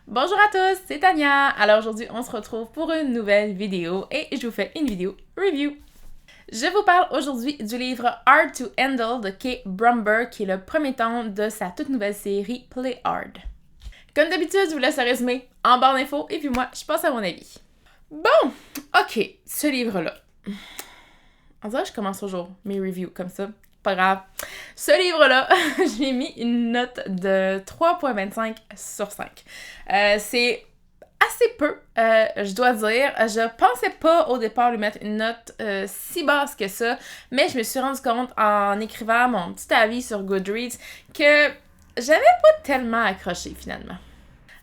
Bonjour à tous, c'est Tania. Alors aujourd'hui, on se retrouve pour une nouvelle vidéo et je vous fais une vidéo review. Je vous parle aujourd'hui du livre Hard to Handle de Kay Bromberg, qui est le premier tome de sa toute nouvelle série Play Hard. Comme d'habitude, je vous laisse le résumé en barre d'infos et puis moi, je passe à mon avis. Bon, ok, ce livre-là. On dirait que je commence toujours mes reviews comme ça. Pas grave. Ce livre-là, j'ai mis une note de 3.25 sur 5. C'est assez peu, je dois dire. Je pensais pas au départ lui mettre une note si basse que ça, mais je me suis rendu compte en écrivant mon petit avis sur Goodreads que j'avais pas tellement accroché finalement.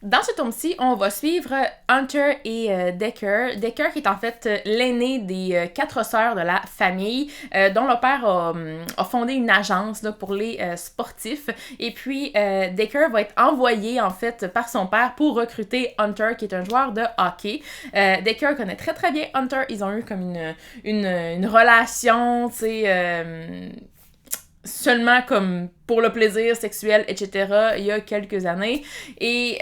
Dans ce tome-ci, on va suivre Hunter et Decker. Decker qui est en fait l'aîné des 4 sœurs de la famille, dont le père a fondé une agence là, pour les sportifs. Et puis, Decker va être envoyé en fait par son père pour recruter Hunter, qui est un joueur de hockey. Decker connaît très très bien Hunter. Ils ont eu comme une relation, tu sais... seulement comme pour le plaisir sexuel, etc., il y a quelques années. Et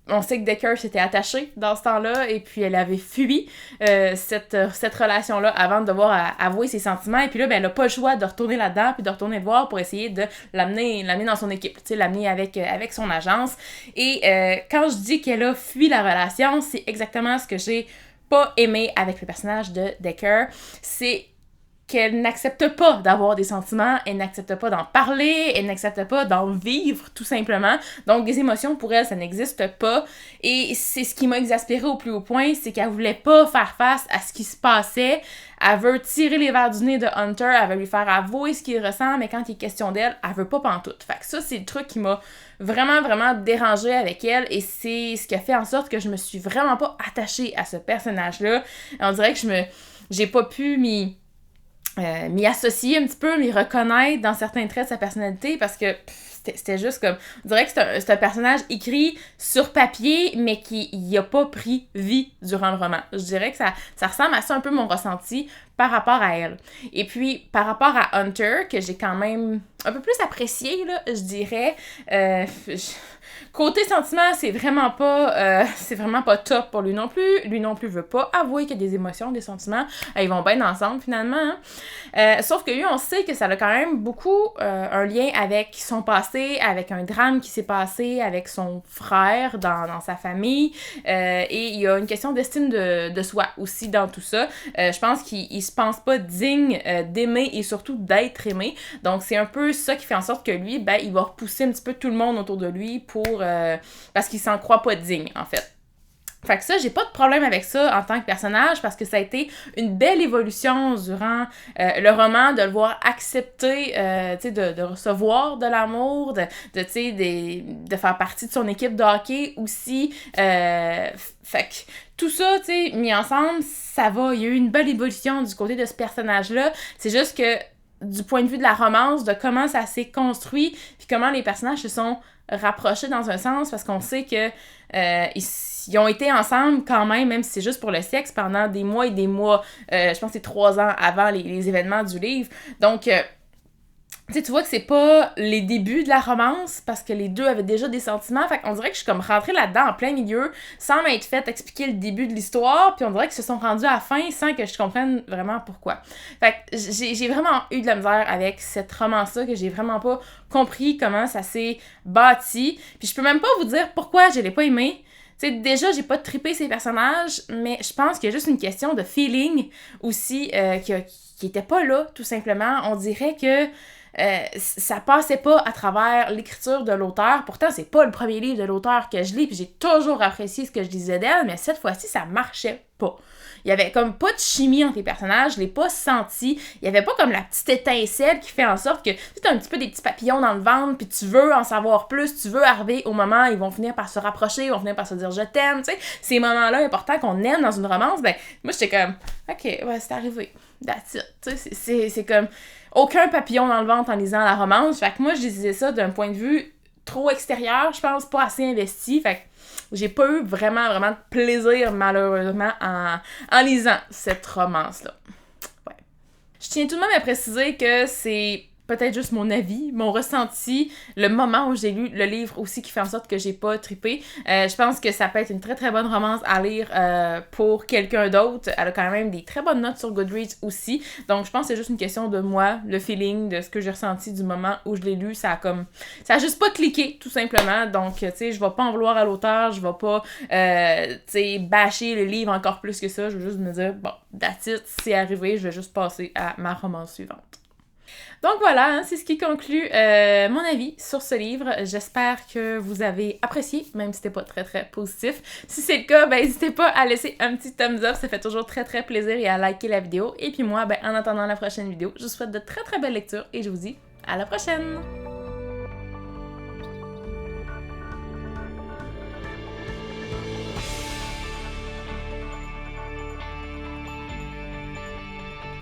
on sait que Decker s'était attaché dans ce temps-là, et puis elle avait fui cette relation-là avant de devoir avouer ses sentiments. Et puis là, ben, elle n'a pas le choix de retourner là-dedans, puis de retourner le voir pour essayer de l'amener dans son équipe, tu sais, l'amener avec son agence. Et quand je dis qu'elle a fui la relation, c'est exactement ce que j'ai pas aimé avec le personnage de Decker. C'est qu'elle n'accepte pas d'avoir des sentiments, elle n'accepte pas d'en parler, elle n'accepte pas d'en vivre, tout simplement. Donc, des émotions, pour elle, ça n'existe pas. Et c'est ce qui m'a exaspérée au plus haut point, c'est qu'elle voulait pas faire face à ce qui se passait. Elle veut tirer les verres du nez de Hunter, elle veut lui faire avouer ce qu'il ressent, mais quand il est question d'elle, elle veut pas pantoute. Fait que ça, c'est le truc qui m'a vraiment, vraiment dérangée avec elle, et c'est ce qui a fait en sorte que je me suis vraiment pas attachée à ce personnage-là. On dirait que j'ai pas pu m'y associer un petit peu, m'y reconnaître dans certains traits de sa personnalité, parce que c'était juste comme... On dirait que c'est un personnage écrit sur papier, mais qui a pas pris vie durant le roman. Je dirais que ça ressemble à ça un peu mon ressenti par rapport à elle. Et puis, par rapport à Hunter, que j'ai quand même un peu plus apprécié, là, je dirais... Côté sentiment, c'est vraiment pas top pour lui non plus. Lui non plus veut pas avouer qu'il y a des émotions, des sentiments. Ils vont bien ensemble, finalement. Sauf que lui, on sait que ça a quand même beaucoup un lien avec son passé, avec un drame qui s'est passé avec son frère dans sa famille. Et il y a une question d'estime de soi aussi dans tout ça. Je pense qu'il se pense pas digne d'aimer et surtout d'être aimé. Donc, c'est un peu ça qui fait en sorte que lui, ben, il va repousser un petit peu tout le monde autour de lui parce qu'il s'en croit pas digne, en fait. Fait que ça, j'ai pas de problème avec ça en tant que personnage, parce que ça a été une belle évolution durant le roman, de le voir accepter, tu sais, de recevoir de l'amour, tu sais, de faire partie de son équipe de hockey aussi. Fait que tout ça, tu sais, mis ensemble, ça va. Il y a eu une belle évolution du côté de ce personnage-là. C'est juste que du point de vue de la romance, de comment ça s'est construit, puis comment les personnages se sont rapprochés dans un sens, parce qu'on sait que ils ont été ensemble quand même si c'est juste pour le sexe, pendant des mois et des mois. Je pense que c'est 3 ans avant les événements du livre. Donc, tu vois que c'est pas les débuts de la romance, parce que les deux avaient déjà des sentiments. Fait qu'on dirait que je suis comme rentrée là-dedans en plein milieu, sans m'être fait expliquer le début de l'histoire, puis on dirait qu'ils se sont rendus à la fin sans que je comprenne vraiment pourquoi. Fait que j'ai vraiment eu de la misère avec cette romance-là, que j'ai vraiment pas compris comment ça s'est bâti. Puis je peux même pas vous dire pourquoi je l'ai pas aimé. T'sais, déjà, j'ai pas trippé ces personnages, mais je pense qu'il y a juste une question de feeling aussi qui était pas là, tout simplement. On dirait que ça passait pas à travers l'écriture de l'auteur. Pourtant, c'est pas le premier livre de l'auteur que je lis, puis j'ai toujours apprécié ce que je lisais d'elle, mais cette fois-ci, ça marchait pas. Il y avait comme pas de chimie entre les personnages, je l'ai pas senti. Il y avait pas comme la petite étincelle qui fait en sorte que tu as un petit peu des petits papillons dans le ventre, puis tu veux en savoir plus, tu veux arriver au moment où ils vont finir par se rapprocher, ils vont finir par se dire je t'aime, tu sais. Ces moments-là importants qu'on aime dans une romance, ben moi j'étais comme ok, ouais, c'est arrivé. That's it. Tu sais, c'est comme aucun papillon dans le ventre en lisant la romance. Fait que moi je lisais ça d'un point de vue trop extérieur, je pense, pas assez investi. Fait que j'ai pas eu vraiment de plaisir, malheureusement, en lisant cette romance-là. Ouais. Je tiens tout de même à préciser que c'est peut-être juste mon avis, mon ressenti, le moment où j'ai lu le livre aussi qui fait en sorte que j'ai pas trippé. Je pense que ça peut être une très très bonne romance à lire pour quelqu'un d'autre. Elle a quand même des très bonnes notes sur Goodreads aussi. Donc je pense que c'est juste une question de moi, le feeling, de ce que j'ai ressenti du moment où je l'ai lu. Ça a juste pas cliqué, tout simplement. Donc, tu sais, je vais pas en vouloir à l'auteur, je vais pas, tu sais, bâcher le livre encore plus que ça. Je vais juste me dire, bon, that's it, c'est arrivé, je vais juste passer à ma romance suivante. Donc voilà, hein, c'est ce qui conclut mon avis sur ce livre. J'espère que vous avez apprécié, même si c'était pas très très positif. Si c'est le cas, ben n'hésitez pas à laisser un petit thumbs up, ça fait toujours très très plaisir, et à liker la vidéo. Et puis moi, ben en attendant la prochaine vidéo, je vous souhaite de très très belles lectures et je vous dis à la prochaine!